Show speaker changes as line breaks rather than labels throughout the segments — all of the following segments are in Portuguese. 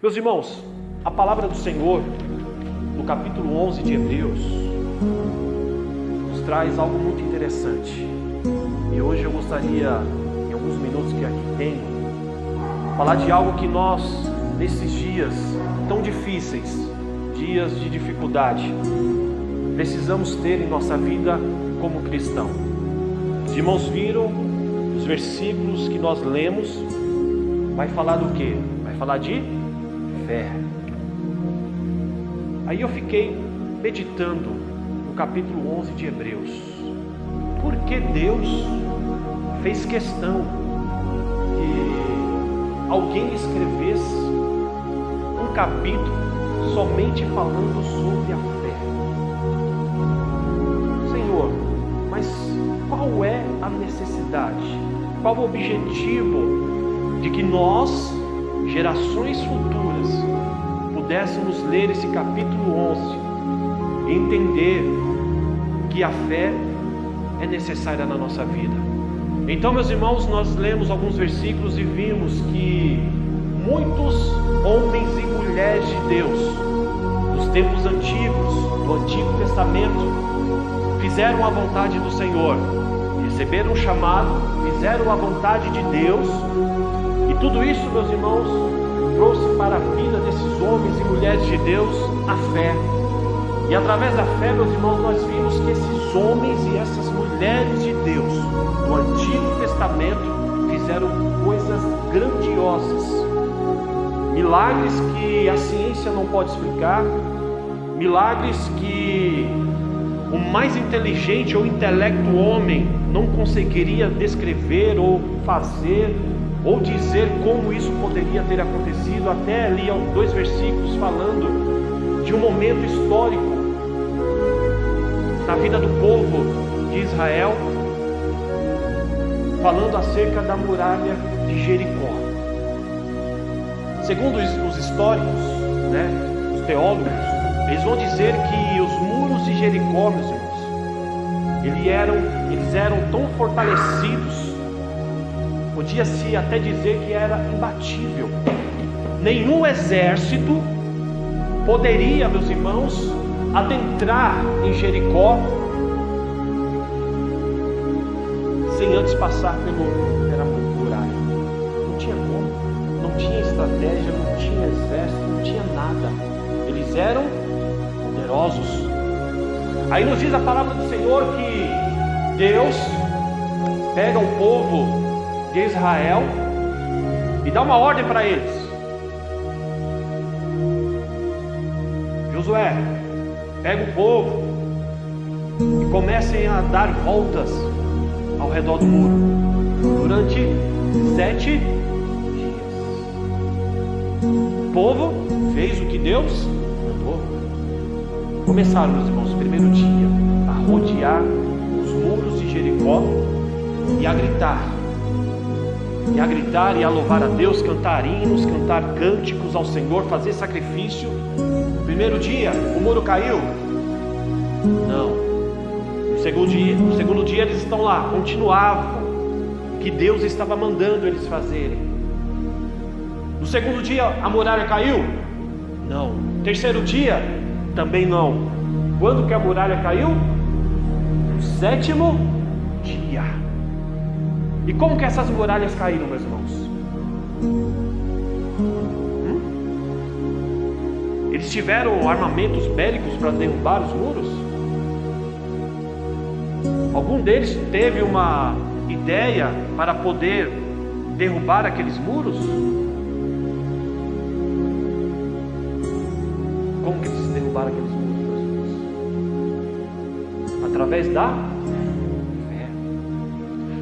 Meus irmãos, a palavra do Senhor, no capítulo 11 de Hebreus, nos traz algo muito interessante. E hoje eu gostaria, em alguns minutos que aqui tenho, falar de algo que nós, nesses dias tão difíceis, dias de dificuldade, precisamos ter em nossa vida como cristão. Os irmãos viram os versículos que nós lemos, vai falar do quê? Vai falar de fé. Aí eu fiquei meditando no capítulo 11 de Hebreus. Por que Deus fez questão que alguém escrevesse um capítulo somente falando sobre a fé? Senhor, mas qual é a necessidade? Qual o objetivo de que nós, gerações futuras, pudéssemos ler esse capítulo 11 e entender que a fé é necessária na nossa vida? Então, meus irmãos, nós lemos alguns versículos e vimos que muitos homens e mulheres de Deus, dos tempos antigos, do Antigo Testamento, fizeram a vontade do Senhor, receberam um chamado, fizeram a vontade de Deus, e tudo isso, meus irmãos, trouxe para a vida desses homens e mulheres de Deus a fé. E através da fé, meus irmãos, nós vimos que esses homens e essas mulheres de Deus do Antigo Testamento fizeram coisas grandiosas, milagres que a ciência não pode explicar, milagres que o mais inteligente ou intelecto homem não conseguiria descrever ou fazer ou dizer como isso poderia ter acontecido. Até ali 2 versículos falando de um momento histórico na vida do povo de Israel, falando acerca da muralha de Jericó. Segundo os históricos, os teólogos, eles vão dizer que os muros de Jericó, meus irmãos, eles eram tão fortalecidos, podia-se até dizer que era imbatível. Nenhum exército poderia, meus irmãos, adentrar em Jericó sem antes passar pela muralha. Não tinha como, não tinha estratégia, não tinha exército, não tinha nada. Eles eram poderosos. Aí nos diz a palavra do Senhor que Deus pega o povo de Israel e dá uma ordem para eles: Josué, pega o povo e comecem a dar voltas ao redor do muro durante 7 dias. O povo fez o que Deus mandou. Começaram, meus irmãos, o primeiro dia a rodear os muros de Jericó e a gritar e a louvar a Deus, cantar hinos, cantar cânticos ao Senhor, fazer sacrifício. No primeiro dia o muro caiu? Não. No segundo dia eles estão lá, continuavam o que Deus estava mandando eles fazerem. No segundo dia a muralha caiu? Não. Terceiro dia? Também não. Quando que a muralha caiu? No 7º dia. E como que essas muralhas caíram, meus irmãos? Eles tiveram armamentos bélicos para derrubar os muros? Algum deles teve uma ideia para poder derrubar aqueles muros? Como que eles derrubaram aqueles muros, meus irmãos? Através da fé.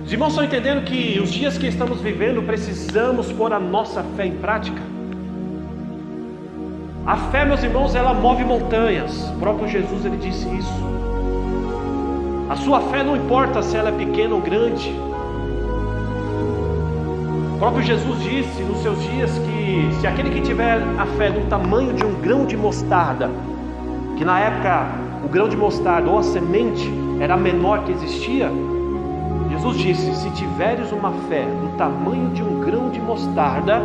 Os irmãos estão entendendo que os dias que estamos vivendo precisamos pôr a nossa fé em prática? A fé, meus irmãos, ela move montanhas. O próprio Jesus, ele disse isso. A sua fé não importa se ela é pequena ou grande. O próprio Jesus disse nos seus dias que se aquele que tiver a fé do tamanho de um grão de mostarda, que na época o grão de mostarda ou a semente era a menor que existia, Jesus disse: se tiveres uma fé do tamanho de um grão de mostarda,